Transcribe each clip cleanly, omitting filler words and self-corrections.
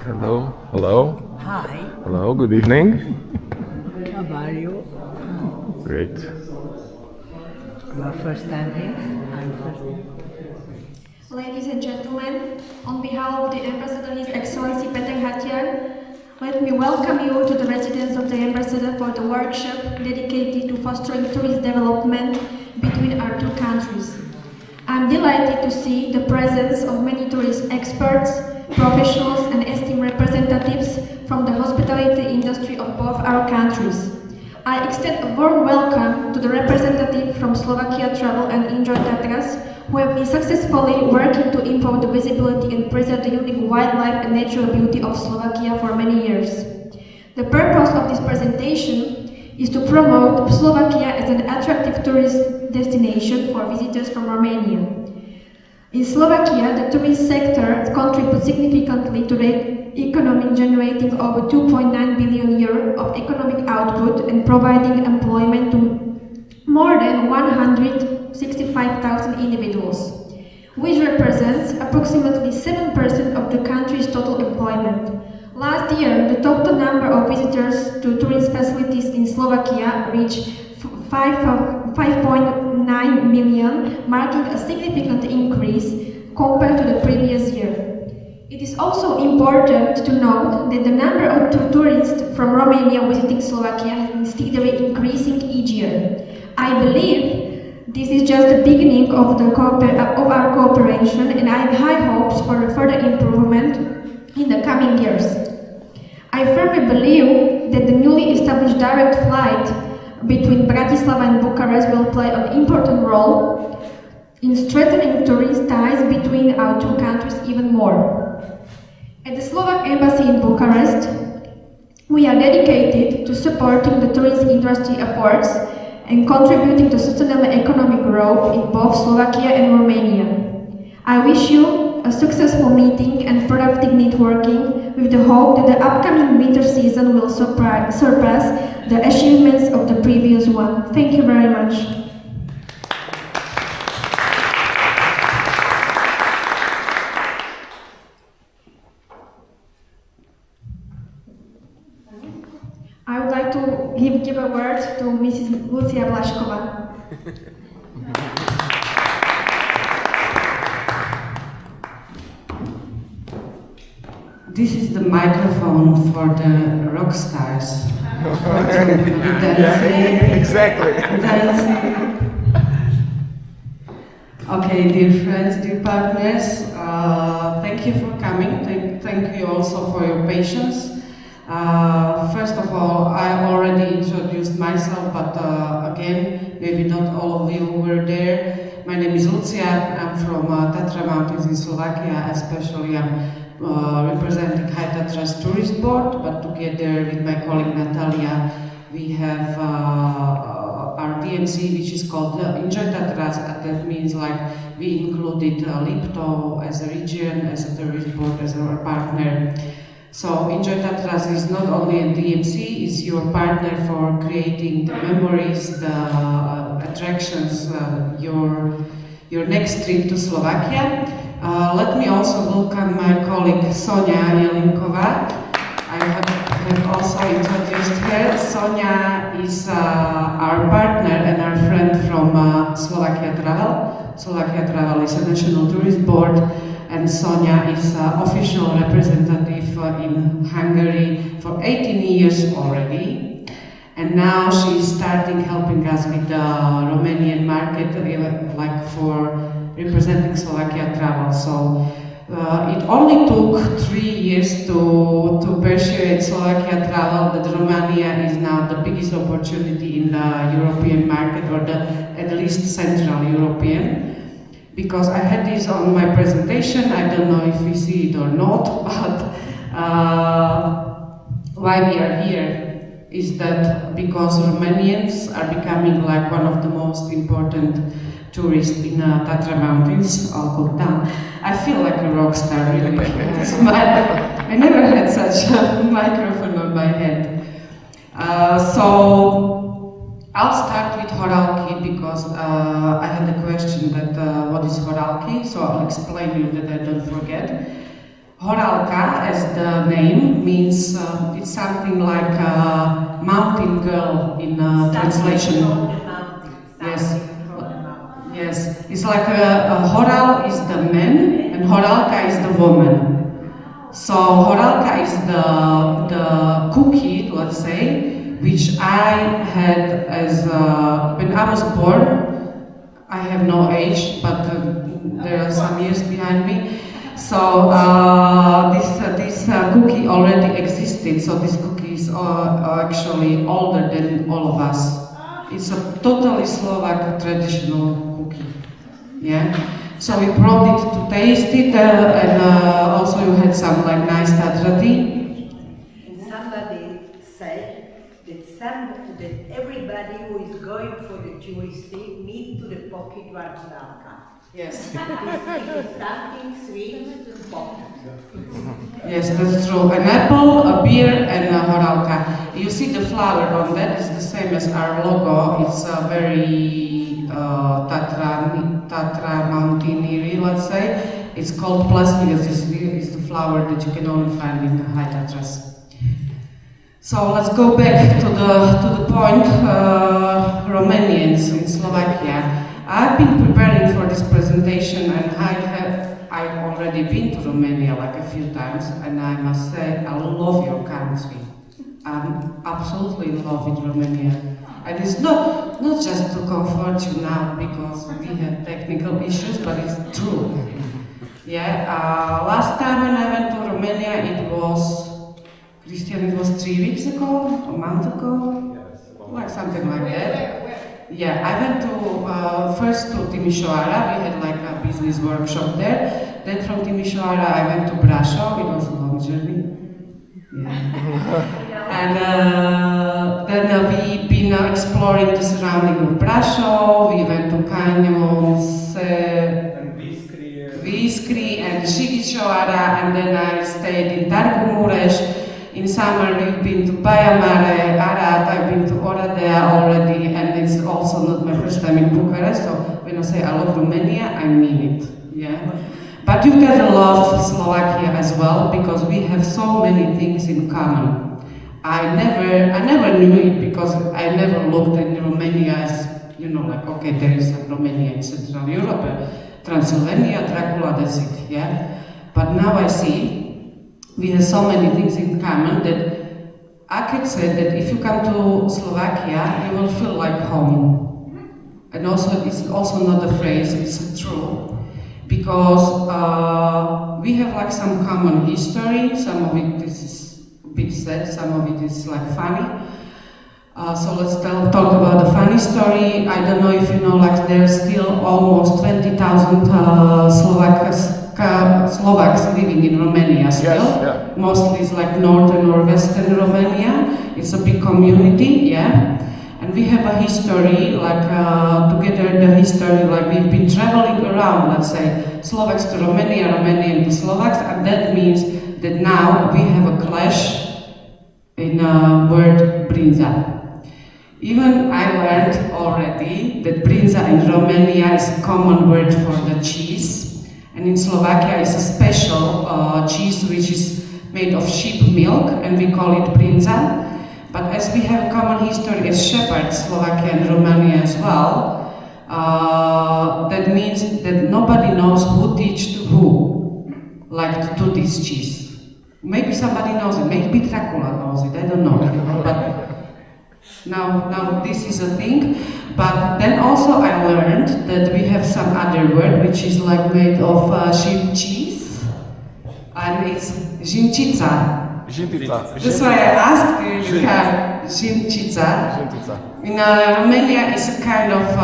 Hello. Hello. Hi. Hello. Good evening. How are you? Great. You are first time here? I'm first time. Ladies and gentlemen, on behalf of the Ambassador His Excellency Peter Hatyan, let me welcome you to the residence of the Ambassador for the workshop dedicated to fostering tourist development between our two countries. I'm delighted to see the presence of many tourist experts, professionals and esteemed representatives from the hospitality industry of both our countries. I extend a warm welcome to the representative from Slovakia Travel and Enjoy Tatras, who have been successfully working to improve the visibility and preserve the unique wildlife and natural beauty of Slovakia for many years. The purpose of this presentation is to promote Slovakia as an attractive tourist destination for visitors from Romania. In Slovakia, the tourist sector contributes significantly to the economy, generating over 2.9 billion euro of economic output and providing employment to more than 165,000 individuals, which represents approximately 7% of the country's total employment. Last year, the total number of visitors to tourist facilities in Slovakia reached 5.9 million, marking a significant increase compared to the previous year. It is also important to note that the number of tourists from Romania visiting Slovakia has been steadily increasing each year. I believe this is just the beginning of our cooperation, and I have high hopes for the further improvement in the coming years. I firmly believe that the newly established direct flight between Bratislava and Bucharest will play an important role in strengthening tourist ties between our two countries even more. At the Slovak Embassy in Bucharest, we are dedicated to supporting the tourist industry efforts and contributing to sustainable economic growth in both Slovakia and Romania. I wish you a successful meeting and productive networking with the hope that the upcoming winter season will surpass the achievements of the previous one. Thank you very much. I would like to give a word to Mrs. Lucia Blašková. This is the microphone for the rock stars. Exactly. Okay, dear friends, dear partners, thank you for coming. Thank you also for your patience. First of all, I already introduced myself, but again, maybe not all of you were there. My name is Lucia. I'm from Tatra Mountains in Slovakia, especially I'm representing High Tatras Tourist Board, but together with my colleague Natalia, we have our DMC, which is called Enjoy Tatras. That means like we included Lipto as a region, as a tourist board, as our partner. So Enjoy Tatras is not only a DMC, it's your partner for creating the memories, the attractions, your next trip to Slovakia. Let me also welcome my colleague Soňa Jelínková. I have also introduced her. Soňa is our partner and our friend from Slovakia Travel. Slovakia Travel is a national tourist board, and Soňa is official representative in Hungary for 18 years already. And now she's starting helping us with the Romanian market, like for representing Slovakia Travel. So it only took 3 years to persuade Slovakia Travel that Romania is now the biggest opportunity in the European market, or at least Central European. Because I had this on my presentation, I don't know if we see it or not, but why we are here. is that because Romanians are becoming like one of the most important tourists in Tatra Mountains, I feel like a rock star, really. I never had such a microphone on my head. So I'll start with Horálky because I had a question that what is Horálky, so I'll explain you that I don't forget. Horálka, as the name means, it's something like a mountain girl in translation. Yes. Yes, it's like a Horal is the man and Horálka is the woman. So Horálka is the cookie, let's say, which I had as when I was born. I have no age, but there are some years behind me. So this cookie already existed. So this cookie is actually older than all of us. It's a totally Slovak traditional cookie. Yeah. So we brought it to taste it, and also you had some like nice Tatra tea. And somebody said that everybody who is going for the touristy needs to the pocket one Horálka. Yes. It is something sweet to pocket. Yes, that's true. An apple, a beer, and a Horálka. You see the flower on that is the same as our logo. It's a very Tatra mountaineering, let's say. It's called Plasmidas. It's the flower that you can only find in the high Tatras. So let's go back to the point. Romanians in Slovakia. I've been preparing for this presentation, and I've already been to Romania like a few times, and I must say I love your country. I'm absolutely in love with Romania. And it's not just to comfort you now because we have technical issues, but it's true. Yeah, last time when I went to Romania, it was 3 weeks ago, a month ago, like something like that. Yeah, I went to first to Timișoara. We had like a business workshop there. Then from Timișoara I went to Brașov. It was a long journey. Yeah. And then we've been exploring the surrounding of Brașov. We went to Kanyons, Viskri and Sighișoara, and then I stayed in Târgu Mureș. In summer we've been to Baia Mare, Arad, I've been to Ora de already, and it's also not my first time in Bucharest, so when I say I love Romania, I mean it, yeah. But you've got to love Slovakia as well, because we have so many things in common. I never knew it because I never looked at Romania as, you know, like, okay, there is like Romania in Central Europe, Transylvania, Dracula, that's it, yeah. But now I see we have so many things in common that I could say that if you come to Slovakia, you will feel like home. And also, it's also not a phrase, it's true. Because we have like some common history, some of it is a bit sad, some of it is like funny. So let's talk about the funny story. I don't know if you know, like there's still almost 20,000 Slovaks living in Romania still. Yes, yeah. Mostly it's like northern or western Romania. It's a big community, yeah. And we have a history, like together the history, like we've been traveling around, let's say, Slovaks to Romania, Romanian to Slovaks, and that means that now we have a clash in word brinza. Even I learned already that brinza in Romania is a common word for the cheese. And in Slovakia is a special cheese which is made of sheep milk, and we call it brinza. But as we have a common history as shepherds, Slovakia and Romania as well, that means that nobody knows who teach who, like to do this cheese. Maybe somebody knows it, maybe Dracula knows it, I don't know. But now this is a thing. But then also I learned that we have some other word which is like made of sheep cheese, and it's zimčica. That's why I asked you if you have zimčica. In Romania it's a kind of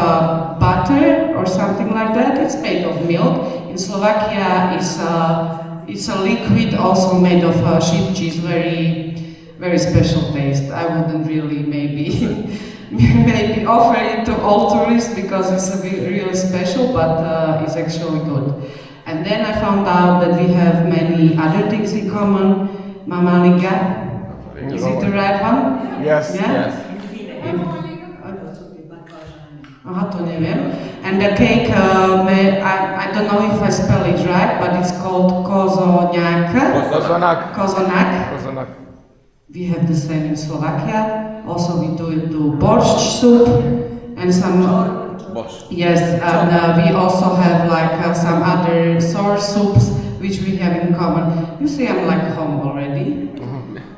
butter or something like that. It's made of milk. In Slovakia it's a liquid also made of sheep cheese, very very special taste. I wouldn't really maybe maybe offer it to all tourists because it's really special, but it's actually good. And then I found out that we have many other things in common. Mama Liga, is it the right one? Yes, Yeah? yes. Aha, to neviem. And the cake, I don't know if I spell it right, but it's called kozoniak. Kozonak. We have the same in Slovakia. Also, we do borscht soup and some. Yes, and we also have like some other sour soups which we have in common. You see, I'm like home already.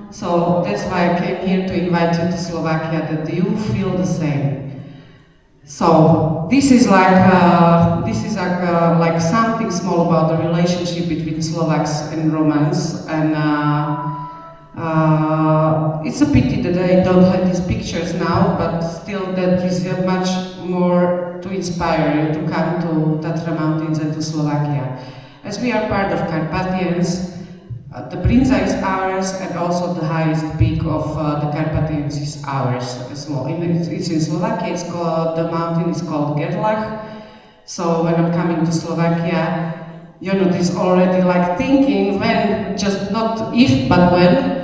So that's why I came here to invite you to Slovakia, that you feel the same. So this is like something small about the relationship between Slovaks and Romans, and it's a pity that I don't have these pictures now, but still that is much more to inspire you to come to Tatra Mountains and to Slovakia. As we are part of Carpathians, the Brinza is ours, and also the highest peak of the Carpathians is ours. It's in Slovakia. The mountain is called Gerlach. So when I'm coming to Slovakia, this already like thinking when, just not if, but when.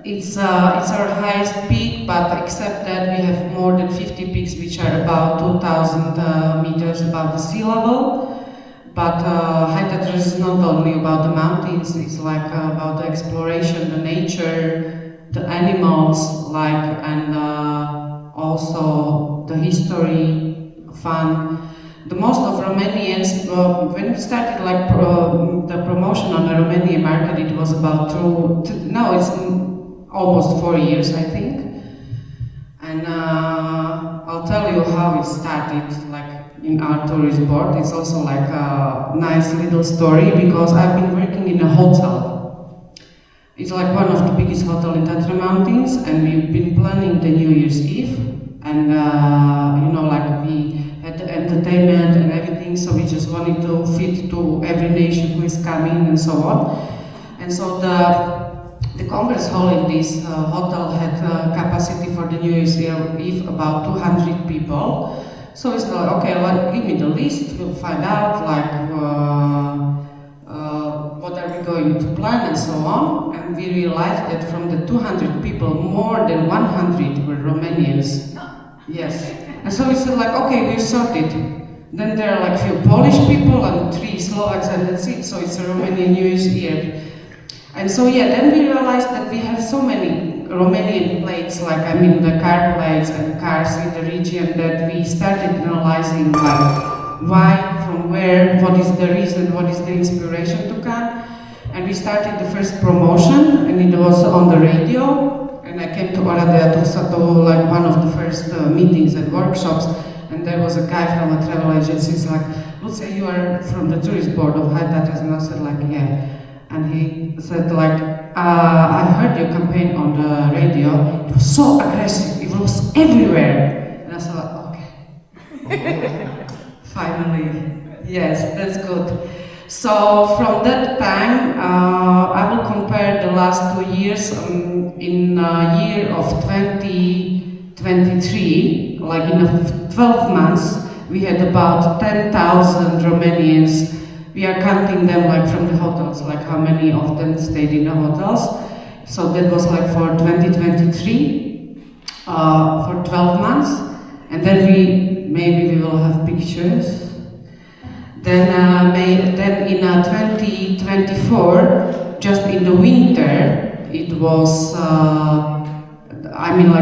It's our highest peak, but except that we have more than 50 peaks which are about 2,000 meters above the sea level. But High Tatras is not only about the mountains, it's like about the exploration, the nature, the animals, and also the history, fun. The most of Romanians, when we started the promotion on the Romanian market, it was about it's almost 4 years, I think. And I'll tell you how it started, in our tourist board. It's also like a nice little story, because I've been working in a hotel. It's like one of the biggest hotels in Tatra Mountains, and we've been planning the New Year's Eve, and we had the entertainment and everything, so we just wanted to fit to every nation who is coming and so on. And so the Congress Hall in this hotel had capacity for the New Year's Eve about 200 people. So it's like, okay, give me the list, we'll find out what are we going to plan and so on. And we realized that from the 200 people, more than 100 were Romanians. Yes. And so we said okay, we're sorted. Then there are few Polish people and 3 Slovaks, and that's it. So it's a Romanian New Year's Eve. And so then we realized that we have so many Romanian plates, the car plates and cars in the region, that we started analyzing why, from where, what is the reason, what is the inspiration to come. And we started the first promotion, and it was on the radio. And I came to Ora de Turism to one of the first meetings and workshops, and there was a guy from a travel agency. He's like, Lucia, you are from the tourist board of High Tatras, and I said yeah. And he said I heard your campaign on the radio. It was so aggressive. It was everywhere. And I said okay. Finally, yes, that's good. So from that time, I will compare the last 2 years. In a year of 2023, in 12 months, we had about 10,000 Romanians. We are counting them from the hotels, how many of them stayed in the hotels. So that was for 2023, for 12 months. And then maybe we will have pictures. Then in 2024, just in the winter, it was,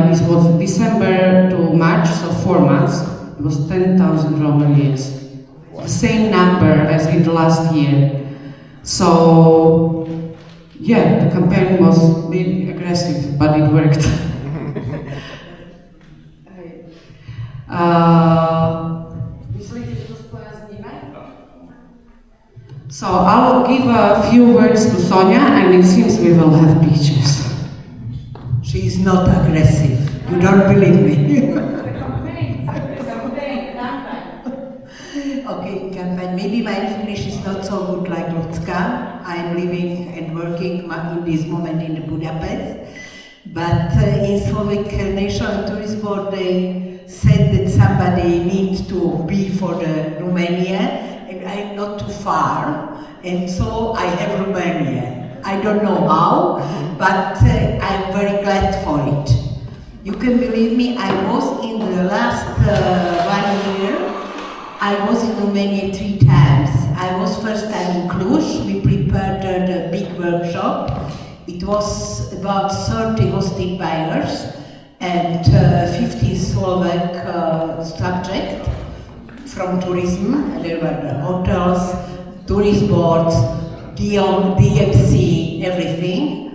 this was December to March, so 4 months, it was 10,000 Romanians. The same number as in the last year. So, the campaign was maybe aggressive, but it worked. So I will give a few words to Sonia, and it seems we will have pictures. She is not aggressive. You don't believe me. Okay, campaign. Maybe my English is not so good like Lucka. I'm living and working in this moment in Budapest. But in Slovak National Tourist Board, they said that somebody needs to be for the Romania, and I'm not too far, and so I have Romania. I don't know how, but I'm very glad for it. You can believe me, I was in the last 1 year, I was in Romania 3 times. I was first time in Cluj. We prepared the big workshop. It was about 30 hosted buyers and 50 Slovak subjects from tourism. There were the hotels, tourist boards, DMC, everything.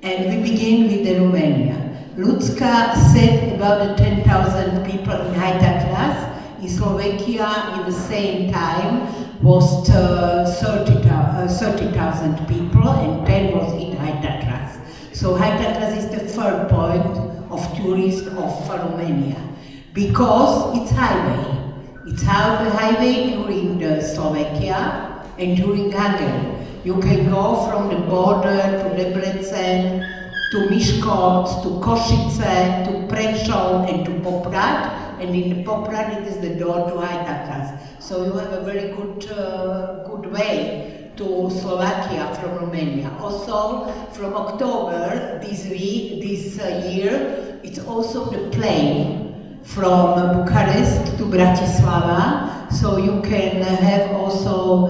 And we begin with the Romania. Lucia said about the 10,000 people in high class. In Slovakia, in the same time, was 30,000 people, and 10 was in High Tatras. So High Tatras is the third point of tourists of Romania, because it's highway. It's the highway during the Slovakia and during Hungary. You can go from the border to Debrecen, to Miskolc, to Košice, to Prešov, and to Poprad. And in the Poprad it is the door to High Tatras. So you have a very good way to Slovakia from Romania. Also, from October this year, it's also the plane from Bucharest to Bratislava. So you can have also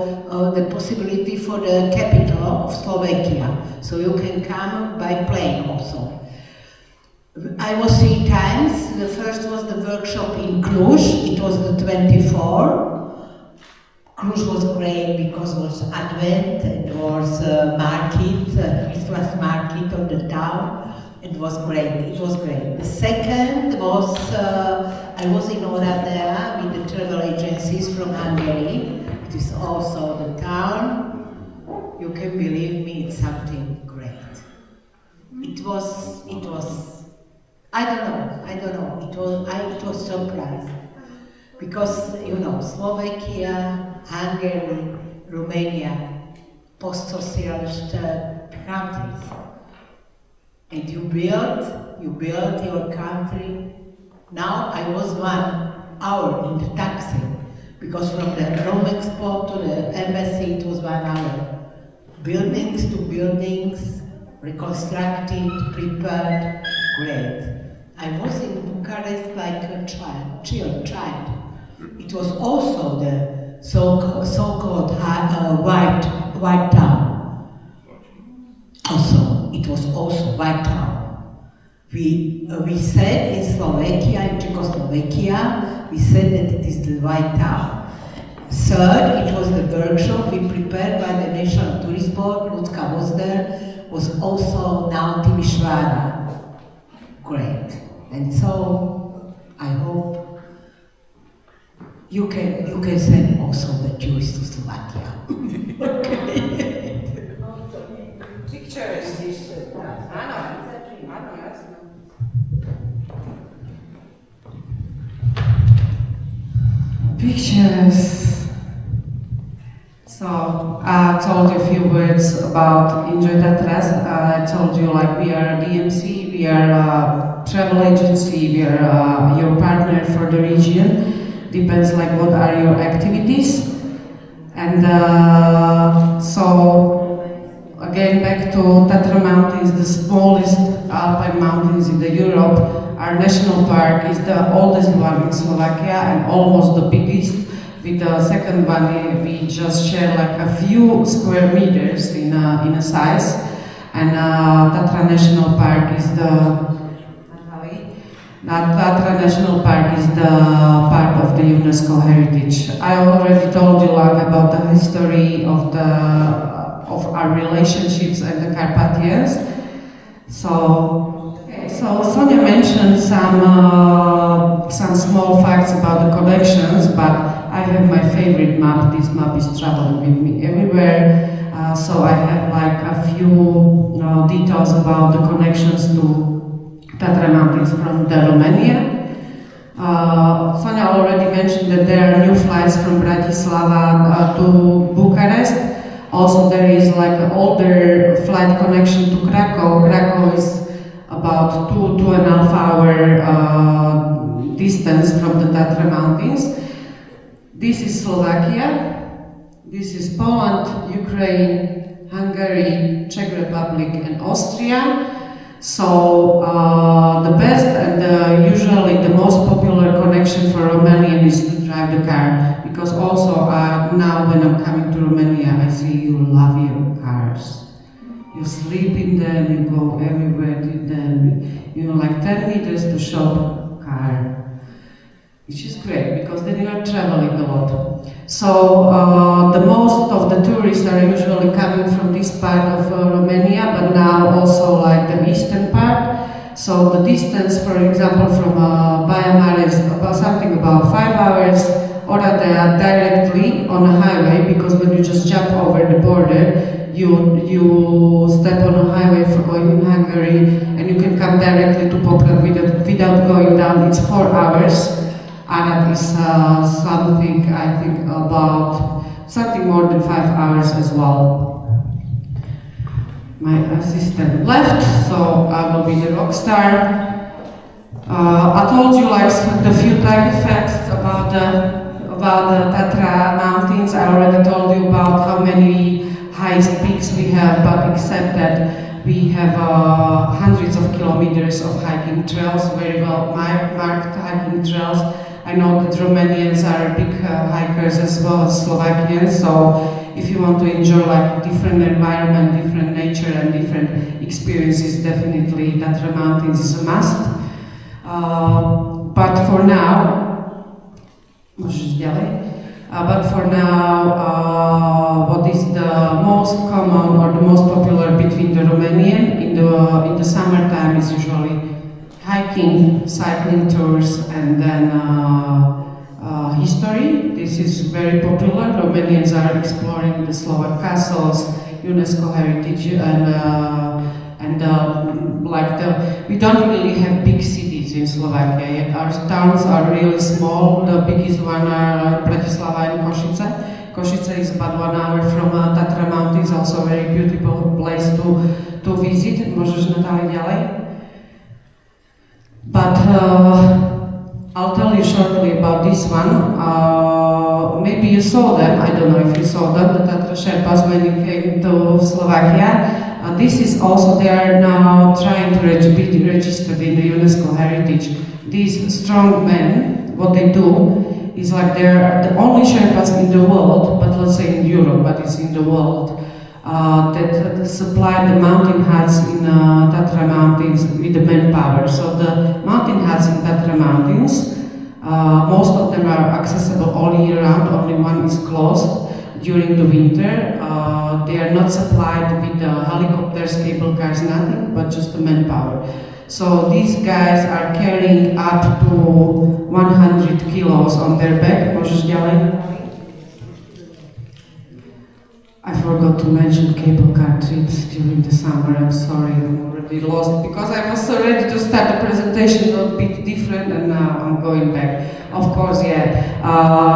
the possibility for the capital of Slovakia. So you can come by plane also. I was 3 times. The first was the workshop in Cluj. It was the 24. Cluj was great because it was Advent, it was market, Christmas market of the town. It was great, it was great. The second was, I was in Ora de with the travel agencies from Hungary. It is also the town. You can believe me, it's something great. It was, I don't know, it was surprised. Because, you know, Slovakia, Hungary, Romania, post-socialist countries. And you build your country. Now I was 1 hour in the taxi, because from the Rome Expo to the embassy it was 1 hour. Buildings to buildings, reconstructed, prepared, great. I was in Bucharest like a child. It was also the so-called white town. Also, it was also white town. We said in Slovakia, in Czechoslovakia, we said that it is the white town. Third, it was the workshop we prepared by the National Tourist Board. Lucia was there. Was also now Timișoara. Great. And so I hope you can send also the tourists to Slovakia. Okay. Pictures. Pictures. So I told you a few words about Enjoy Tatras. I told you like we are a DMC, we are a travel agency, we are your partner for the region. Depends like what are your activities. And so again back to Tatra Mountains, the smallest alpine mountains in the Europe. Our national park is the oldest one in Slovakia and almost the biggest. With the second one, we just share like a few square meters in a size, and Tatra National Park is the part of the UNESCO heritage. I already told you about the history of our relationships and the Carpathians. So Sonia mentioned some small facts about the connections, but I have my favorite map. This map is traveling with me everywhere. So I have like a few details about the connections to Tatra Mountains from the Romania. Sonia already mentioned that there are new flights from Bratislava to Bucharest. Also, there is like an older flight connection to Krakow. Krakow is about 2.5 hour distance from the Tatra mountains. This is Slovakia. This is Poland, Ukraine, Hungary, Czech Republic, and Austria. So the best and usually the most popular connection for Romanian is to drive the car, because also now when I'm coming to Romania, I see you love your cars. You sleep in them, you go everywhere with them, you know, like 10 meters to shop car, which is great because then you are traveling a lot. So the most of the tourists are usually coming from this part of Romania, but now also like the eastern part. So the distance, for example, from Baia Mare is about something about 5 hours, or they are directly on a highway, because when you just jump over the border, you step on a highway in Hungary, and you can come directly to Poprad without going down. It's 4 hours. Arad is something, I think, about something more than 5 hours as well. My assistant left, so I will be the rock star. I told you like the few tag facts about the Tatra mountains. I already told you about how many highest peaks we have, but except that we have hundreds of kilometers of hiking trails, very well marked hiking trails. I know that Romanians are big hikers as well as Slovakians, so if you want to enjoy like different environment, different nature and different experiences, definitely Tatra Mountains is a must. But for now, what is the most common or the most popular between the Romanian in the summertime is usually hiking, cycling tours, and then history. This is very popular. Romanians are exploring the Slovak castles, UNESCO heritage, and we don't really have big cities in Slovakia yet. Our towns are really small. The biggest one are Bratislava and Košice. Košice is about 1 hour from Tatra Mountains, also a very beautiful place to visit. Môžeš Natália ďalej? But I'll tell you shortly about this one. Maybe you saw them, I don't know if you saw them, the Tatra Sherpas when you came to Slovakia. This is also, they are now trying to be registered in the UNESCO heritage. These strong men, what they do is like they're the only Sherpas in the world, but let's say in Europe, but it's in the world, that supply the mountain huts in Tatra Mountains with the manpower. So the mountain huts in Tatra Mountains, most of them are accessible all year round, only one is closed during the winter. They are not supplied with helicopters, cable cars, nothing, but just the manpower. So these guys are carrying up to 100 kilos on their back. Môžeš ďalej? I forgot to mention cable car trips during the summer. I'm sorry, I'm already lost because I was so ready to start the presentation a bit different, and now I'm going back. Of course, yeah.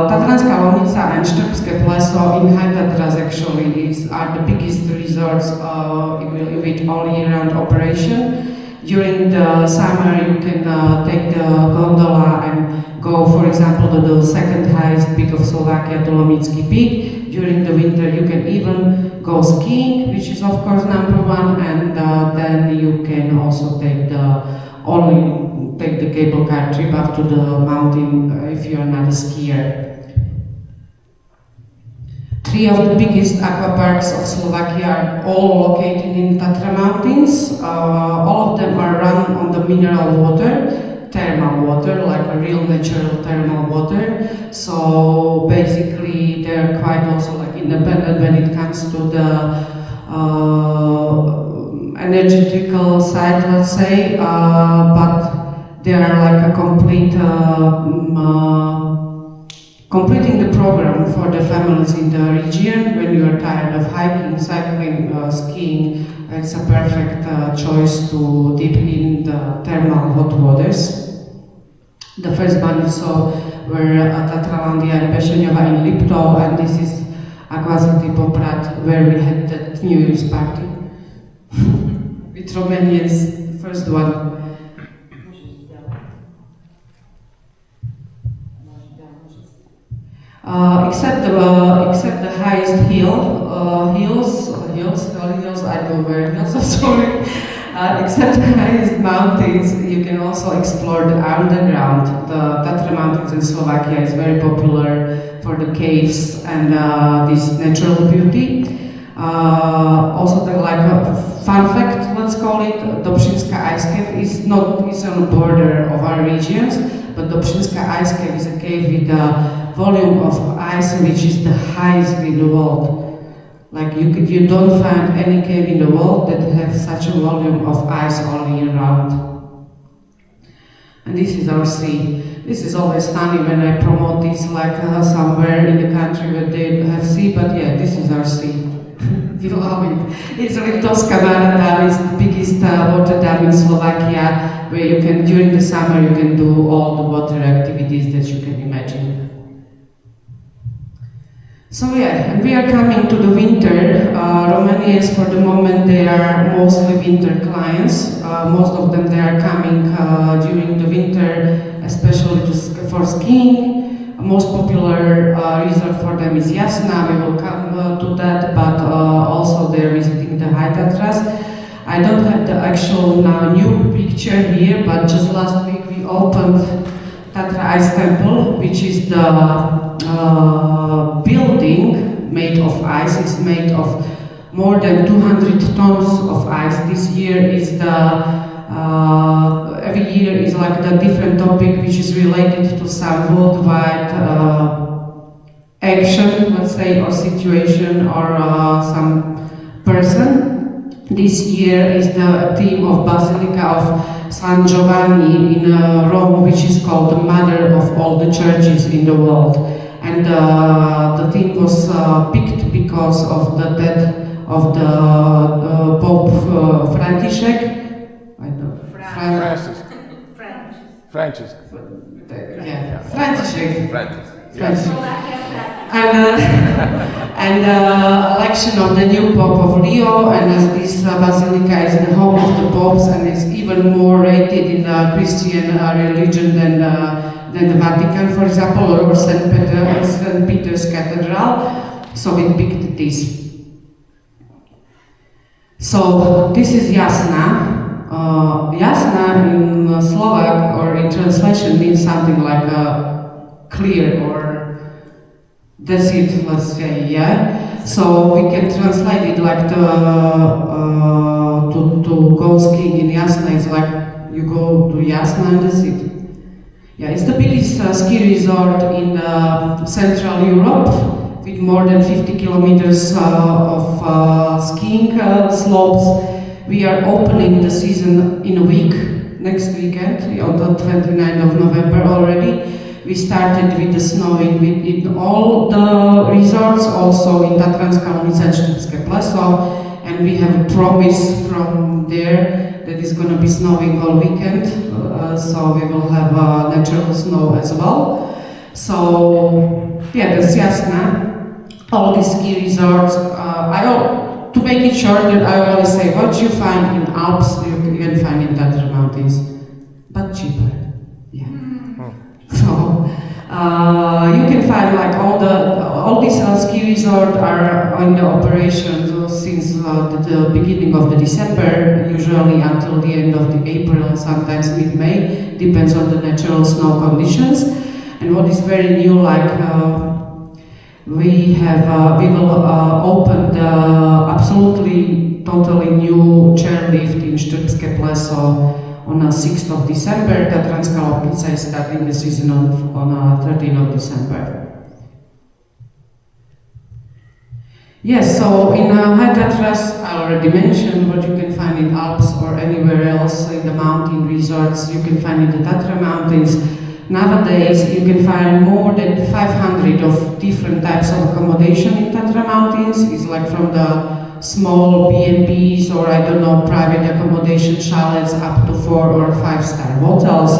Tatranská Lomnica and Štrbské Pleso in High Tatras actually are the biggest resorts with all year-round operation. During the summer, you can take the gondola and go, for example, to the second highest peak of Slovakia, Dolomický Peak. During the winter, you can even go skiing, which is of course number one, and then you can also take the cable car trip up to the mountain if you are not a skier. 3 of the biggest aqua parks of Slovakia are all located in Tatra Mountains. All of them are run on the mineral water, thermal water, like a real natural thermal water. So basically they're quite also like independent when it comes to the energetical side, let's say, but they are like a completing the program for the families in the region. When you are tired of hiking, cycling, skiing, it's a perfect choice to dip in the thermal hot waters. The first one you saw were Tatralandia and Pešeňova in Liptov, and this is Aquacity Poprad, where we had that New Year's party with Romanians, first one. Except the highest hills, I don't wear heels, I'm sorry. Except the highest mountains, you can also explore the underground. The Tatra mountains in Slovakia is very popular for the caves and this natural beauty. Also, like a fun fact, let's call it, Dobšinska Ice Cave is on the border of our regions, but Dobšinska Ice Cave is a cave with a volume of ice which is the highest in the world. Like you don't find any cave in the world that has such a volume of ice all year round. And this is our sea. This is always funny when I promote this like somewhere in the country where they have sea, but yeah, this is our sea. We love it. It's Liptovská Dam, it's the biggest water dam in Slovakia, where you can, during the summer, you can do all the water activities that you can imagine. So yeah, and we are coming to the winter. Romanians, for the moment, they are mostly winter clients. Most of them, they are coming during the winter, especially for skiing. Most popular resort for them is Jasna. We will come to that, but also they're visiting the High Tatras. I don't have the actual new picture here, but just last week we opened Tatra Ice Temple, which is the building made of ice. It's made of more than 200 tons of ice. This year is every year is like the different topic which is related to some worldwide action, let's say, or situation, or some person. This year is the theme of Basilica of San Giovanni in Rome, which is called the mother of all the churches in the world. And the theme was picked because of the death of the Pope František. Francis. Yeah, František. Francis. And election of the new Pope of Leo, and as this basilica is the home of the popes, and it's even more rated in the Christian religion than the Vatican, for example, or St. Peter's Cathedral. So we picked this. So this is Jasna. Jasna in Slovak, or in translation, means something like clear, or that's it, let's say, yeah. So we can translate it like to go skiing in Jasna is like you go to Jasna and that's it. Yeah, it's the biggest ski resort in Central Europe, with more than 50 kilometers of skiing slopes. We are opening the season in a week, next weekend, on the 29th of November already. We started with the snowing in all the resorts, also in Tatranska Lunica and Štrbské Pleso, and we have a promise from there that it's going to be snowing all weekend, so we will have natural snow as well. So, yeah, that's Jasna. All these ski resorts, to make it shorter, I always say what you find in Alps, you can find in Tatra mountains, but cheaper. Yeah. So you can find like all these ski resorts are in the operation since the beginning of the December, usually until the end of the April, sometimes mid-May, depends on the natural snow conditions. And what is very new, like we will open the absolutely totally new chairlift in Štrbské Pleso on 6th of December. Tatranska Lopnica is starting the season on 13th of December. Yes, so in High Tatras, I already mentioned what you can find in Alps or anywhere else in the mountain resorts, you can find in the Tatra mountains. Nowadays, you can find more than 500 of different types of accommodation in Tatra mountains. It's like from the small B&Bs or I don't know, private accommodation chalets up to 4 or 5 star hotels.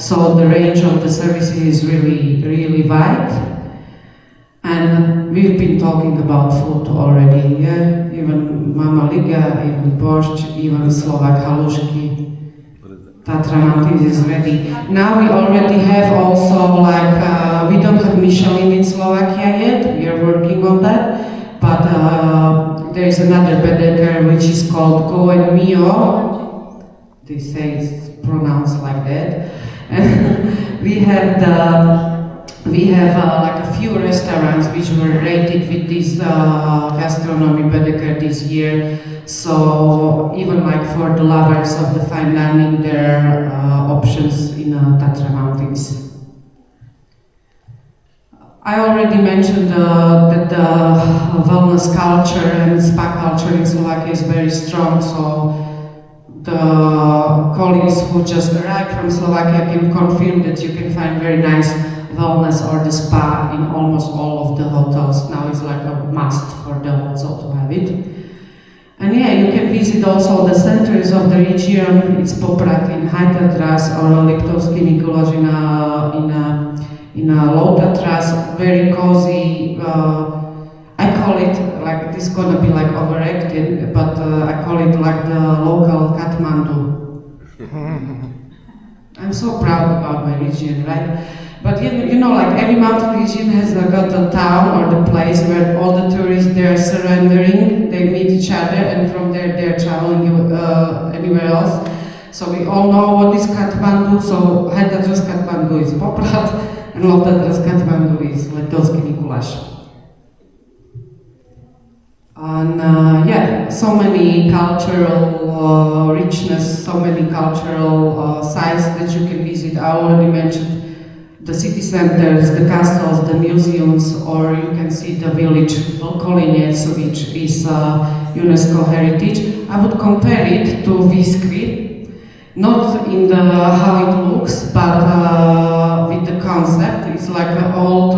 So the range of the services is really, really wide. And we've been talking about food already, yeah? Even Mama Liga, even borscht, even Slovak halušky. Tatra Mountains is ready. Now we already have also we don't have Michelin in Slovakia yet, we are working on that, but there is another Bedeker which is called Go and Mio. They say it's pronounced like that. And we have a few restaurants which were rated with this gastronomy Bedeker this year. So even for the lovers of the fine dining, there are options in Tatra Mountains. I already mentioned that the wellness culture and spa culture in Slovakia is very strong. So the colleagues who just arrived from Slovakia can confirm that you can find very nice wellness or the spa in almost all of the hotels. Now it's like a must for the hotel to have it. And yeah, you can visit also the centers of the region. It's Poprad in High Tatras or Liptovský Mikuláš in Low Tatras. Very cozy. I call it this is gonna be overacted, but I call it the local Kathmandu. I'm so proud about my region, right? But every mountain region has got a town or the place where all the tourists they're surrendering, they meet each other, and from there they're traveling anywhere else. So we all know what is Kathmandu. So High Tatras Kathmandu is Poprad, and Low Tatras Kathmandu is Liptovský Mikuláš. And so many cultural richness, so many cultural sites that you can visit. I already mentioned the city centers, the castles, the museums, or you can see the village Kolinec, which is UNESCO heritage. I would compare it to Viskry, not in how it looks, but with the concept. It's like an old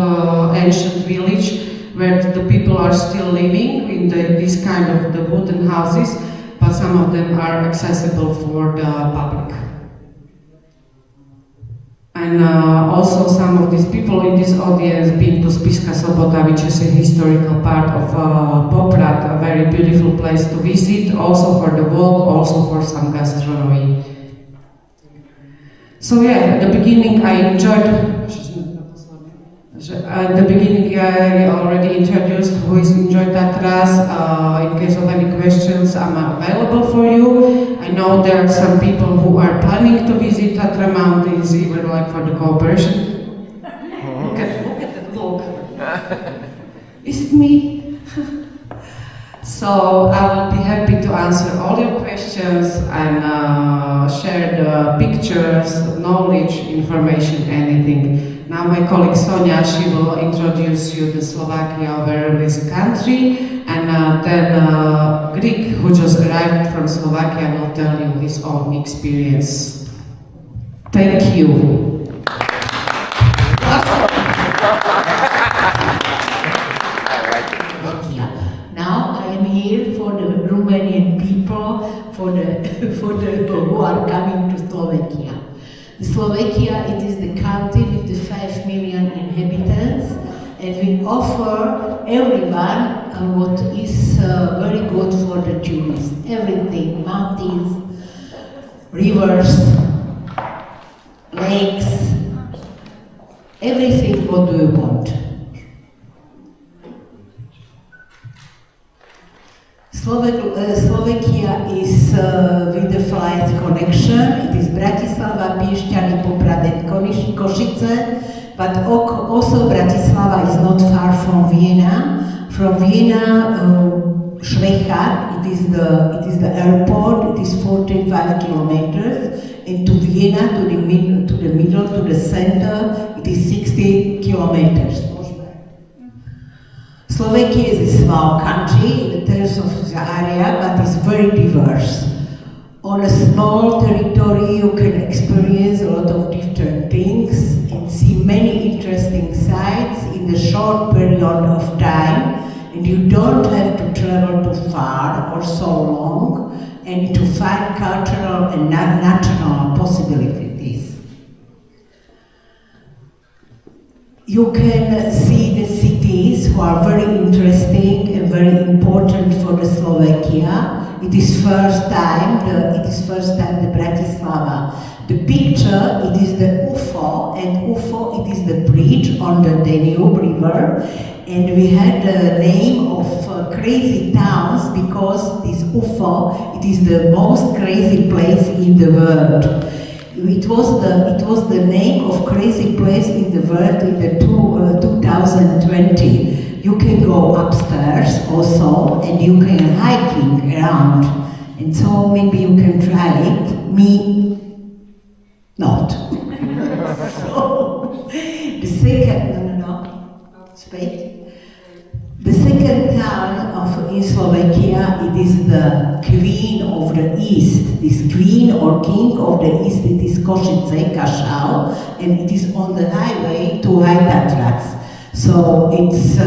ancient village where the people are still living in this kind of the wooden houses, but some of them are accessible for the public. And also some of these people in this audience been to Spišská Sobota, which is a historical part of Poprad, a very beautiful place to visit, also for the walk, also for some gastronomy. So yeah, at the beginning I enjoyed. At the beginning, I already introduced who is enjoyed Tatras. In case of any questions, I'm available for you. I know there are some people who are planning to visit Tatra Mountains, even for the cooperation. Look at that look. Is it me? So I will be happy to answer all your questions and share the pictures, knowledge, information, anything. Now my colleague Sonia, she will introduce you to Slovakia over as a country, and then Grig, who just arrived from Slovakia, will tell you his own experience. Thank you. Now I am here for the Romanian people, for the who are coming to Slovakia. Slovakia, it is the country with the 5 million inhabitants, and we offer everyone what is very good for the tourists. Everything, mountains, rivers, lakes, everything what do you want. Slovakia is with the flight connection. It is Bratislava, Piešťany, Poprad and Košice, but also Bratislava is not far from Vienna. From Vienna, Švechat, it is the airport. It is 45 kilometers, and to Vienna, to the center, it is 60 kilometers. Slovakia is a small country in terms of the area, but it's very diverse. On a small territory, you can experience a lot of different things and see many interesting sites in a short period of time, and you don't have to travel too far or so long and to find cultural and natural possibilities. You can see the cities who are very interesting and very important for the Slovakia. It is first time the Bratislava. The picture, it is the UFO, and UFO, it is the bridge on the Danube River. And we had the name of crazy towns because this UFO, it is the most crazy place in the world. It was the name of crazy place in the world in the 2020. You can go upstairs also, and you can hiking around. And so maybe you can try it. Me, not. So, the second, space. The second town in Slovakia, it is the Queen of the East. This Queen or King of the East, it is Košice, Kašau, and it is on the highway to High Tatras. So it's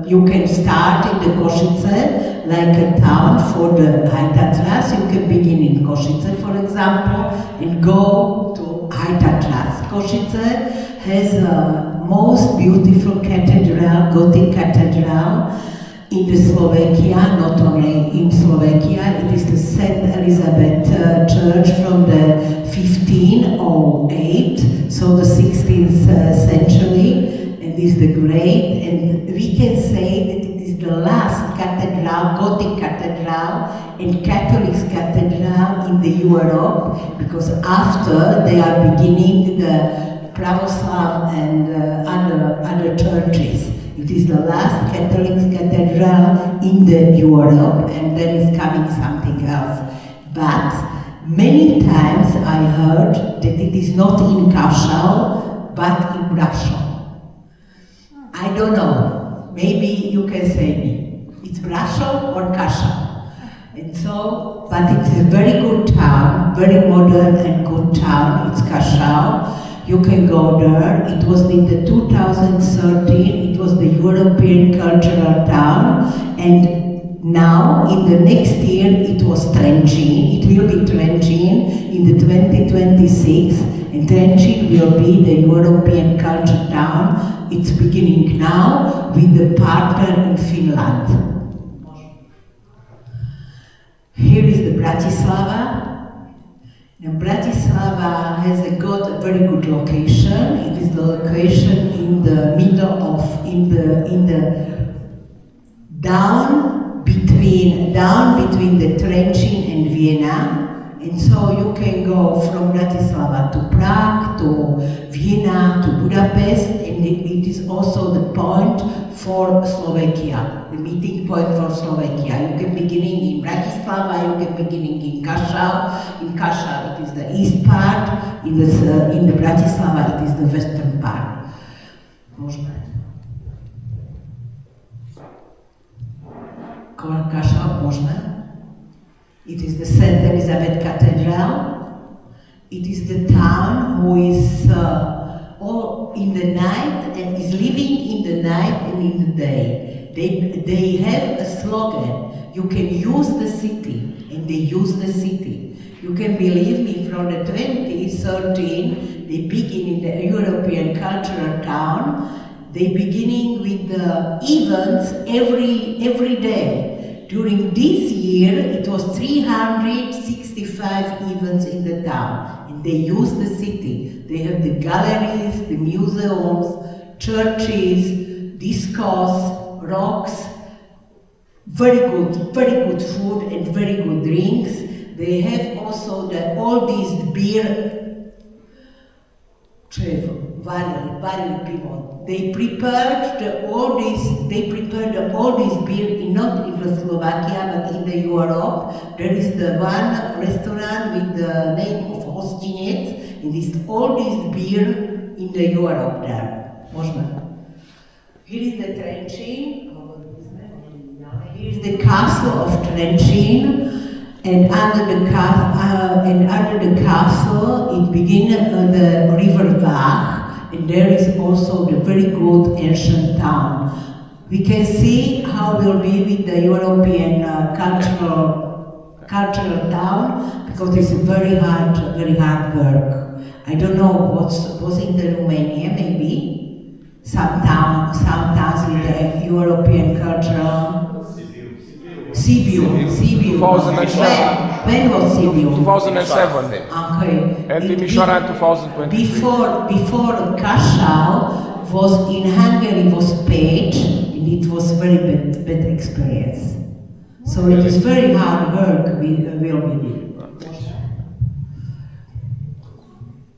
you can start in the Košice, like a town for the High Tatras. You can begin in Košice, for example, and go to High Tatras. Košice has a most beautiful cathedral, Gothic cathedral in the Slovakia, not only in Slovakia. It is the St. Elizabeth Church from the 1508, so the 16th century, and is the great, and we can say that it is the last cathedral, Gothic cathedral and Catholic cathedral in the Europe, because after they are beginning the Pravoslav and other churches. It is the last Catholic cathedral in the Europe, and then is coming something else. But many times I heard that it is not in Kašau, but in Brašov. I don't know. Maybe you can say me. It's Brašov or Kašau. And so, but it's a very good town, very modern and good town. It's Kašau. You can go there. It was in the 2013, it was the European Cultural Town, and now in the next year it was Trenčín. It will be Trenčín in the 2026, and Trenčín will be the European Culture Town. It's beginning now with the partner in Finland. Here is the Bratislava. Now, Bratislava has got a very good location. It is the location in the middle of, down between the Trenčín and Vienna. And so you can go from Bratislava to Prague, to Vienna, to Budapest, and it is also the point for Slovakia, the meeting point for Slovakia. You can beginning in Bratislava, you can beginning in Kašau. In Kašau it is the east part, in the Bratislava it is the western part. Kašau, možná? It is the St. Elizabeth Cathedral. It is the town who is all in the night and is living in the night and in the day. They have a slogan, you can use the city, and they use the city. You can believe me, from the 2013, they begin in the European Cultural Town. They beginning with the events every day. During this year, it was 365 events in the town, and they use the city. They have the galleries, the museums, churches, discos, rocks, very good food and very good drinks. They have also all these beer, barrel people. They prepared all this beer not in the Slovakia but in the Europe. There is the one restaurant with the name of Hostinec, and this all this beer in the Europe there. Here is the Trenčín. Here is the castle of Trenčín, and under the castle it begins the river Vach. And there is also the very good ancient town. We can see how it will be with the European cultural town, because it's very hard work. I don't know was in the Romania, maybe some towns with the European cultural. Sibiu. 2007. When was Sibiu? 2007. Okay. And Timișoara in 2023. Before Kassel was in Hungary was paid, and it was very bad experience. So it is very hard work will be done.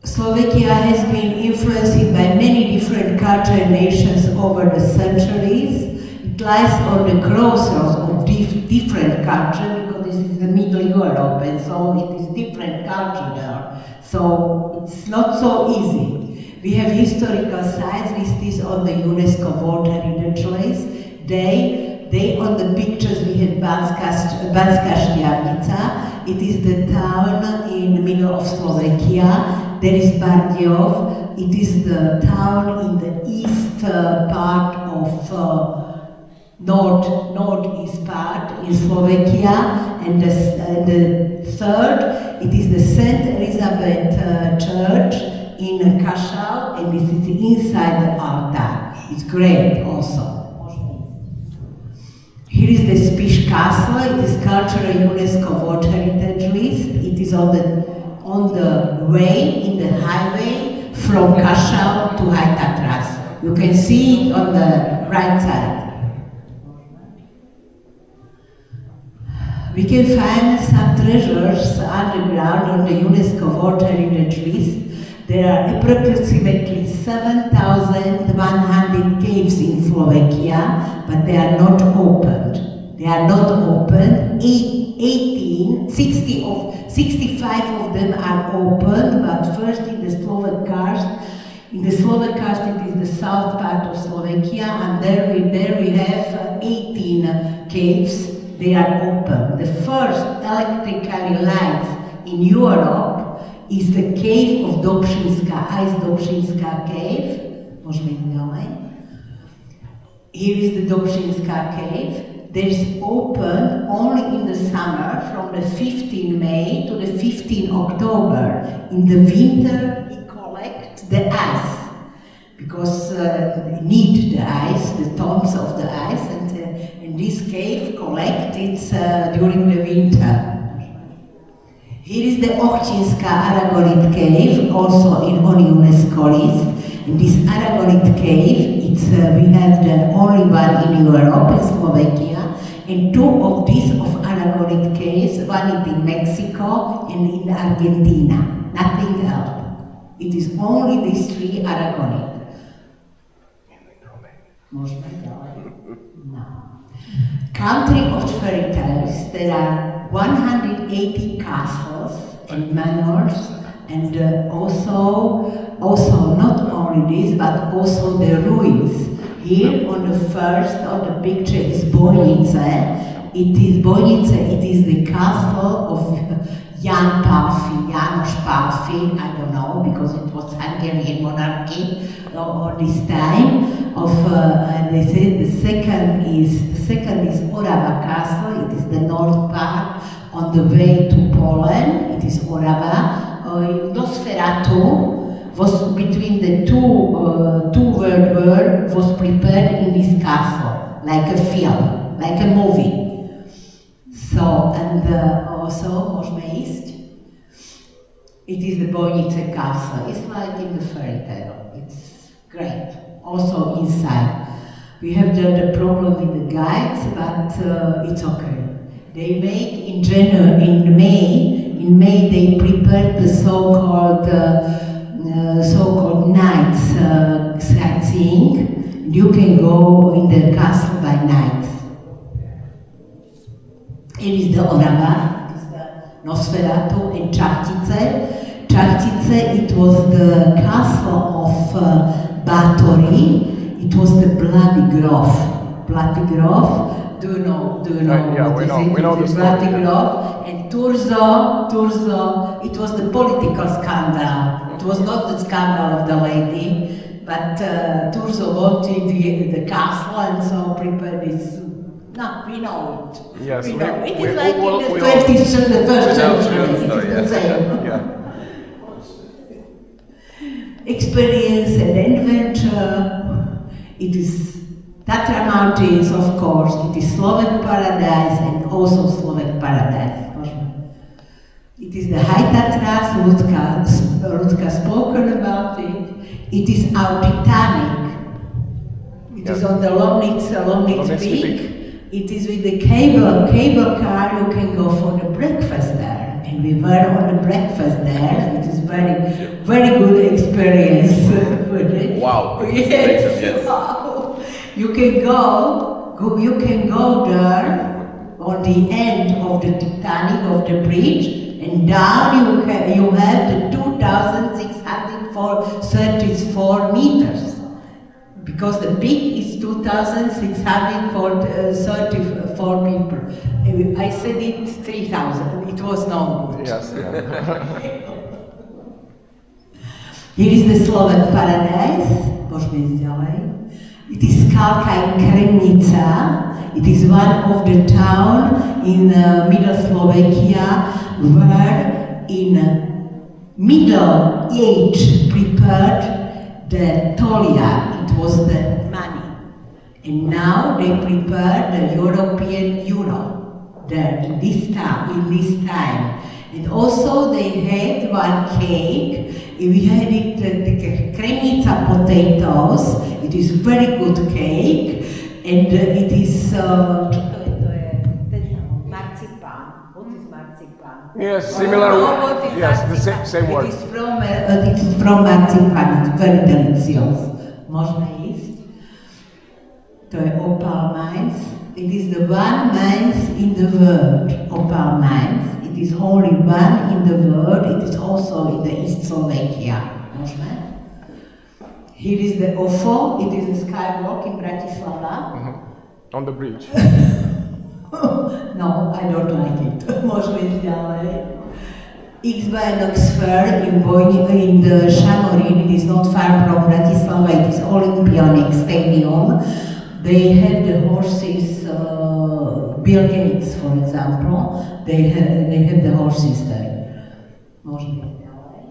Slovakia has been influenced by many different cultures and nations over the centuries. It lies on the crossroads of different cultures because this is the Middle Europe, and so it is different culture there. So it's not so easy. We have historical sites listed on the UNESCO World Heritage List. They on the pictures we have Banská Štiavnica. It is the town in the middle of Slovakia. There is Bardejov. It is the town in the east part of northeast part in Slovakia, and the third, it is the St. Elizabeth Church in Kassel, and this is inside the altar. It's great also. Here is the Spiš Castle. It is cultural UNESCO World Heritage List. It is on the way, in the highway from Kassel to High Tatras. You can see it on the right side. We can find some treasures underground on the UNESCO World Heritage List. There are approximately 7,100 caves in Slovakia, but they are not opened. 65 of them are open, but first in the Slovak karst. In the Slovak karst it is the south part of Slovakia, and there we have 18 caves. They are open. The first electrical lights in Europe is the cave of Dobšinska, Ice Dobšinska cave. Here is the Dobšinska cave. There is open only in the summer from the 15 May to the 15 October. In the winter we collect the ice because we need the ice, the tons of the ice, and this cave collected during the winter. Here is the Ochtinska Aragonite cave, also on UNESCO list. In this Aragonite cave, we have the only one in Europe, in Slovakia, and two of these of Aragonite caves, one is in Mexico and in Argentina, nothing else. It is only these three Aragonite. No. Country of fairy tales, there are 180 castles and manors, and also not only this, but also the ruins. Here on the first of the picture is Bojnice. It is the castle of János Pálffy, I don't know, because it was Hungarian monarchy all this time. They say the second is Orava Castle. It is the north part on the way to Poland. It is Orava. Nosferatu was between the two world wars was prepared in this castle, like a film, like a movie. So, and also Možmeist, it is the Bojnice castle. It's like in the fairy tale. It's great. Also inside. We have the problem with the guides, but it's okay. They make in May they prepare the so-called night sightseeing. You can go in the castle by night. It is the Orava, it is the Nosferatu, and Čachtice. It was the castle of Batory. It was the Bloody Grove. Do you know yeah, what we is know, it? we know It's the the Bloody story. Grove. And Turzo, it was the political scandal. It was not the scandal of the lady, but Turzo wanted the castle, and so prepared this. No, we know it. Yes, we know. It we is like all- in we the all- 20th century, the first We know century. the story, It is the same. Yeah. Experience and adventure. It is Tatra Mountains, of course, it is Slovak Paradise and also Slovak Paradise. It is the High Tatras, Lutka spoken about it. It is our Titanic. It is on the Lomnitz Peak. It is with the cable car, you can go for the breakfast there. And we were on the breakfast there. It is very good experience. Wow. Yes. Wow. You can go there on the end of the Titanic, of the bridge, and down you have the 2,634 meters. Because the peak is 2,634 people. I said it 3,000, it was not good. Yes, yeah. Here is the Slovak Paradise. It is Skalka in Kremnica. It is one of the town in middle Slovakia where in middle age prepared the tolia. It was the money. And now they prepare the European euro there in this time. And also they had one cake. We had it, the Kremnica potatoes. It is very good cake. And it is marzipan. What is marzipan? Yes, similar. Yes, the same word. It is from marzipan. It's very delicious. Można jeść. To jest opal mines. It is the one mines in the world. Opal mines. It is only one in the world. It is also in the East Slovakia. Można? Here is the OFO, it is a skywalk in Bratislava. On the bridge. No, I don't like it. Možno ísť ďalej. X-Binox Fair in the Shamorin, it is not far from Bratislava, it is Olympionic Stadium. They have the horses, Bill Gates, for example, they have the horses there. Možno ísť ďalej.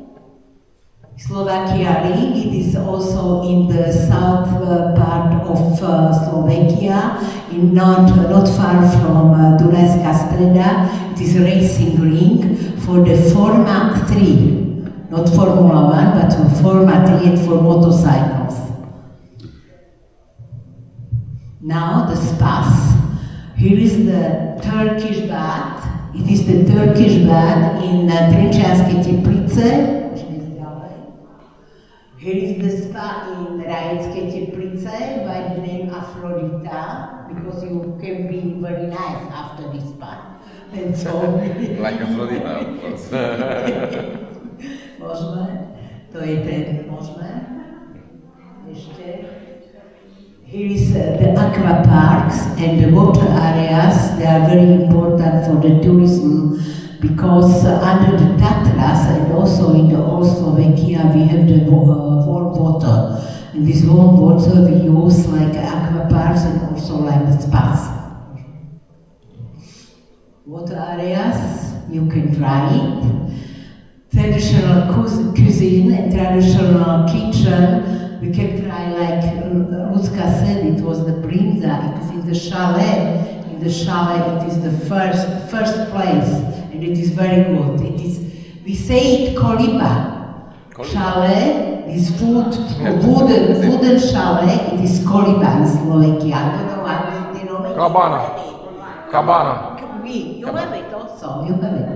Slovakia Ring, it is also in the south part of Slovakia, not far from Dunajská Streda. It is a racing ring for the Forma 3, not Formula 1, but Forma 3 and for motorcycles. Now the spas. Here is the Turkish bath. It is the Turkish bath in Trenčianske Teplice. Here is the spa in Rajecké Teplice by the name Aphrodita, because you can be very nice after this spa. And so like Aphrodita, of course. Môžeme? To je ten, môžeme? Ešte. Here is the aqua parks and the water areas. They are very important for the tourism. Because under the Tatras and also in the old Slovakia we have the warm water. And this warm water we use like aqua parks and also like the spas. Water areas, you can try it. Traditional cuisine and traditional kitchen, we can try like Lucka said, it was the brinza, it is in the chalet. In the chalet it is the first place. And it is very good. It is, we say it koliba. Chalet, this wooden chalet, it is koliba in Slovakia. I don't know how is it in Romania. Cabana. You have it also, you have it.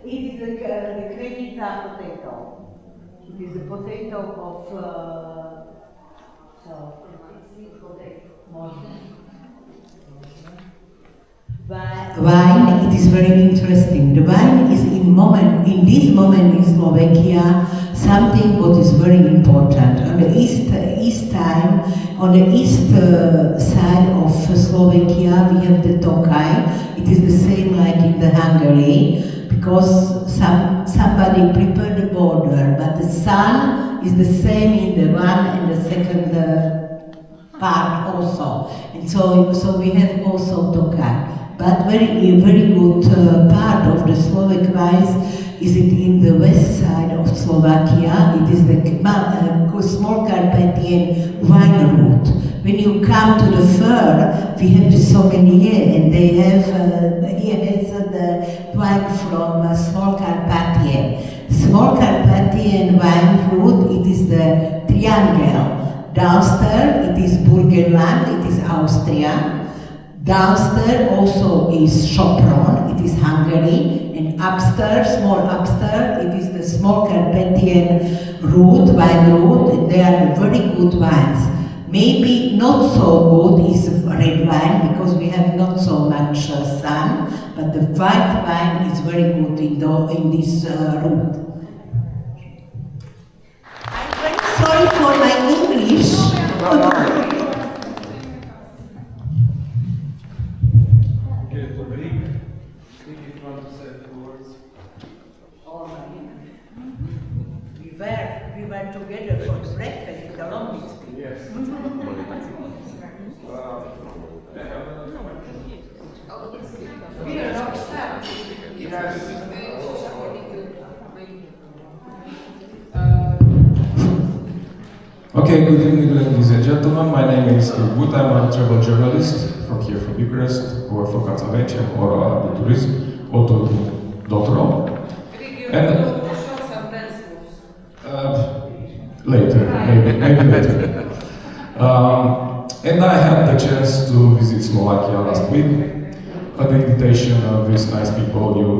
It is the Kremnica potato. It is a potato of sweet potato. Wine, it is very interesting. The wine is in this moment in Slovakia something what is very important. On the east side of Slovakia we have the Tokaj. It is the same like in the Hungary. Because somebody prepared the border, but the sun is the same in the one and the second part also. And so we have also Tokaj. But very good part of the Slovak wines is it in the west side of Slovakia. It is the small Carpathian wine route. When you come to the fur, we have the sommelier, and they have he has the wine from small Carpathian. Small Carpathian wine route. It is the triangle. Downstairs it is Burgenland. It is Austria. Downstairs also is Sopron, it is Hungary, and upstairs, small upstairs, it is the small Carpathian route, wine route, and they are very good wines. Maybe not so good is red wine, because we have not so much sun, but the white wine is very good in this route. I'm very sorry for my English. We were together for breakfast in the Olympics. Yes. Okay, good evening, ladies and gentlemen. My name is Grig Bute. I'm a travel journalist from here, from Bucharest. I work for Cațavencii and Ora de Turism, otur.ro. And later, maybe later. And I had the chance to visit Slovakia last week at the invitation of these nice people you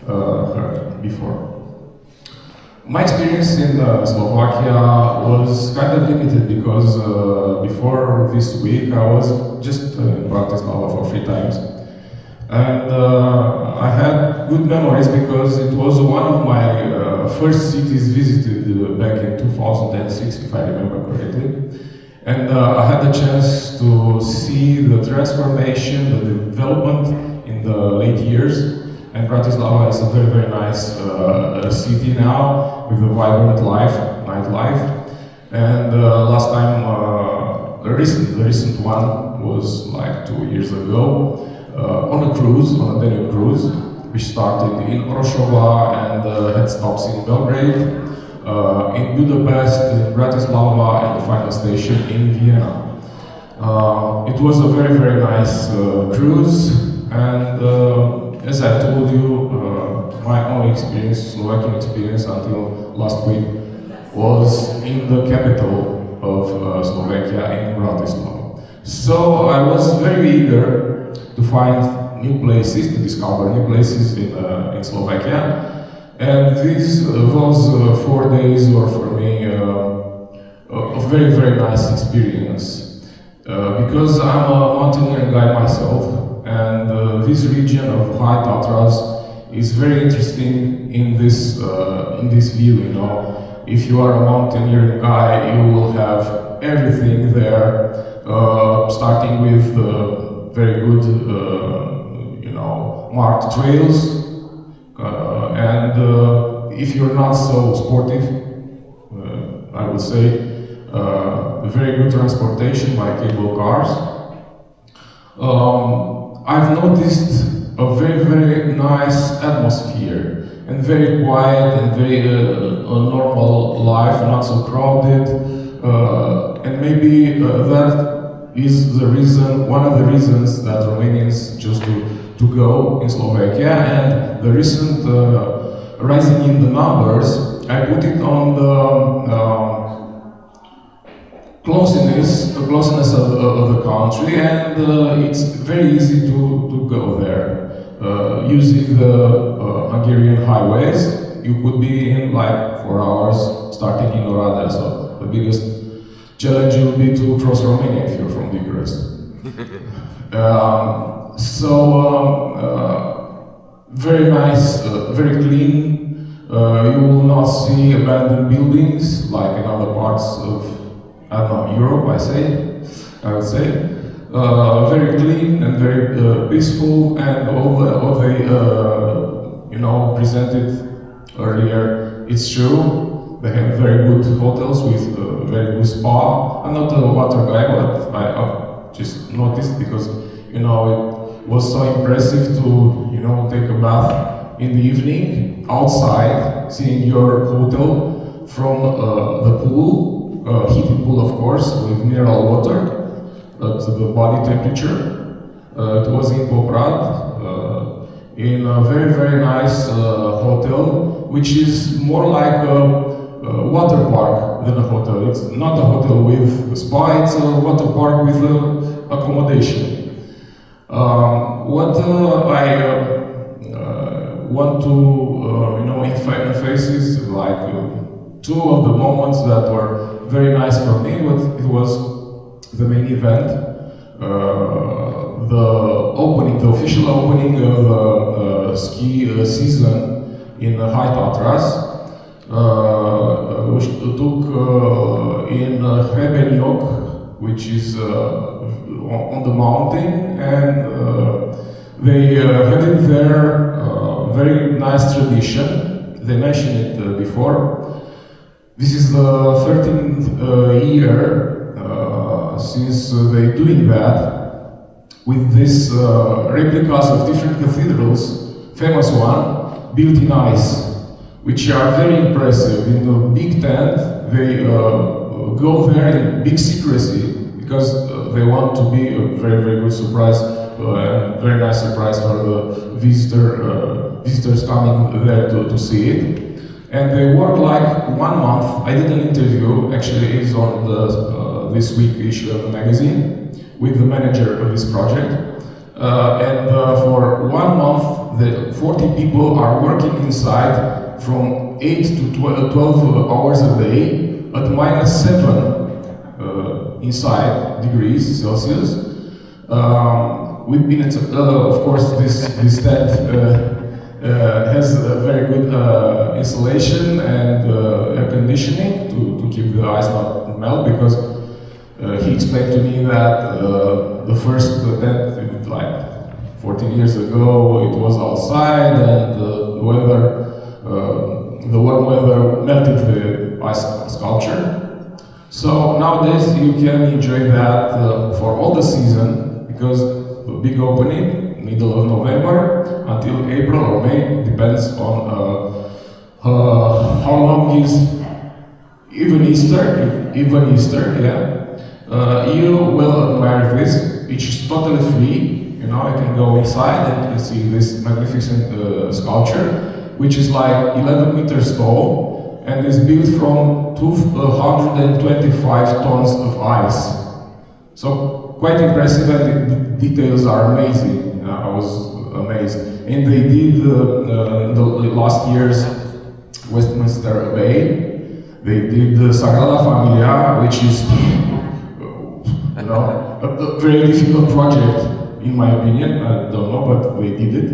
heard before. My experience in Slovakia was kind of limited because before this week I was just in Bratislava for 3 times. And I had good memories because it was one of my first cities visited back in 2006, if I remember correctly. And I had the chance to see the transformation, the development in the late years. And Bratislava is a very, very nice city now with a vibrant nightlife. And last time, the recent one was like 2 years ago. On a Danube cruise, which started in Oršova and had stops in Belgrade, in Budapest, in Bratislava, and the final station in Vienna. It was a very, very nice cruise, and as I told you, my only Slovakian experience until last week was in the capital of Slovakia, in Bratislava. So I was very eager to find new places, to discover new places in Slovakia. And this was 4 days, or for me, a very, very nice experience. Because I'm a mountaineering guy myself, and this region of High Tatras is very interesting in this view, you know. If you are a mountaineering guy, you will have everything there, starting with very good, marked trails, and if you're not so sportive, I would say, very good transportation by cable cars. I've noticed a very, very nice atmosphere and very quiet and very normal life, not so crowded, and maybe that is the reason, one of the reasons that Romanians choose to go in Slovakia. And the recent rising in the numbers, I put it on the closeness of the country, and it's very easy to go there. Using the Hungarian highways, you could be in like 4 hours starting in Ora. So the biggest challenge will be to cross Romania if you're from Bucharest. Very nice, very clean. You will not see abandoned buildings like in other parts of, Europe, I would say. Very clean and very peaceful, and all they presented earlier, it's true. They have very good hotels with very good spa. I'm not a water guy, but I just noticed because, was so impressive to, you know, take a bath in the evening outside, seeing your hotel from the pool, heated pool of course, with mineral water to the body temperature. It was in Poprad, in a very, very nice hotel, which is more like a water park than a hotel. It's not a hotel with a spa, it's a water park with accommodation. What I want to you know, emphasize like two of the moments that were very nice for me. It was the main event, the opening, the official opening of the ski season in the High Tatras, which took in Hrebenjok, which is on the mountain, and they had in there very nice tradition. They mentioned it before. This is the 13th year since they're doing that, with these replicas of different cathedrals, famous one, built in ice, which are very impressive. In the big tent, they go there in big secrecy, because they want to be a very, very good surprise, and very nice surprise for the visitors coming there to see it. And they work like 1 month. I did an interview, actually is on the this week issue of the magazine, with the manager of this project. And for 1 month, the 40 people are working inside from 8 to 12 hours a day at -7 inside degrees Celsius. We've been, of course, this tent has a very good insulation and air conditioning to keep the ice not melt, because he explained to me that the first tent, like 14 years ago, it was outside, and the weather, the warm weather melted the ice sculpture. So nowadays you can enjoy that for all the season, because the big opening, middle of November until April or May, depends on how long is even Easter, yeah. You will admire this, which is totally free. You know, you can go inside and you can see this magnificent sculpture, which is like 11 meters tall, and is built from 225 tons of ice. So quite impressive, and the details are amazing. I was amazed. And they did the last year's Westminster Abbey. They did the Sagrada Familia, which is, you know, a very difficult project in my opinion. I don't know, but they did it.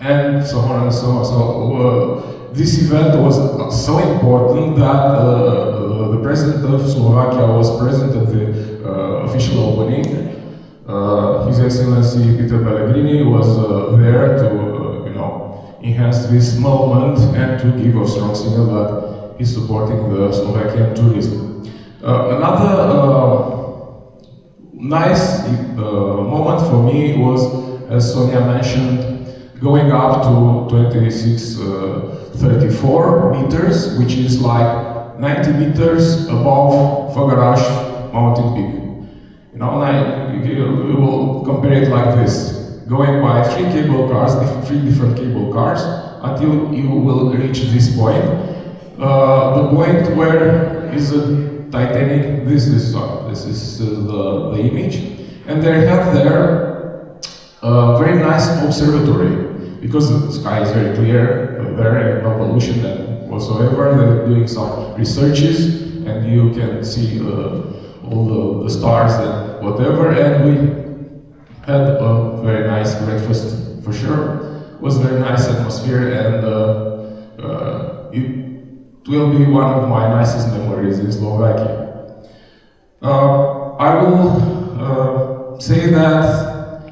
And so on and so on. So this event was so important that the president of Slovakia was present at the official opening. His Excellency Peter Pellegrini was there to, you know, enhance this moment and to give a strong signal that he's supporting the Slovakian tourism. Another nice moment for me was, as Sonia mentioned, going up to 2634 meters, which is like 90 meters above Fagarash mountain peak. You know, we will compare it like this: going by three different cable cars until you will reach this point. The point where is a Titanic. This is the image, and they have there a very nice observatory, because the sky is very clear there, no pollution and whatsoever. They're doing some researches, and you can see all the stars and whatever. And we had a very nice breakfast for sure. It was a very nice atmosphere, and it will be one of my nicest memories in Slovakia. I will say that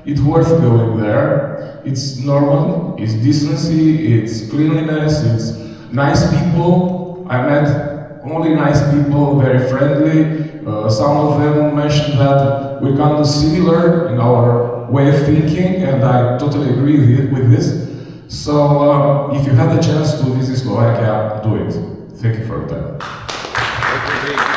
it's worth going there. It's normal, it's decency, it's cleanliness, it's nice people. I met only nice people, very friendly. Some of them mentioned that we're kind of similar in our way of thinking, and I totally agree with this. So if you have the chance to visit Slovakia, do it. Thank you for your time.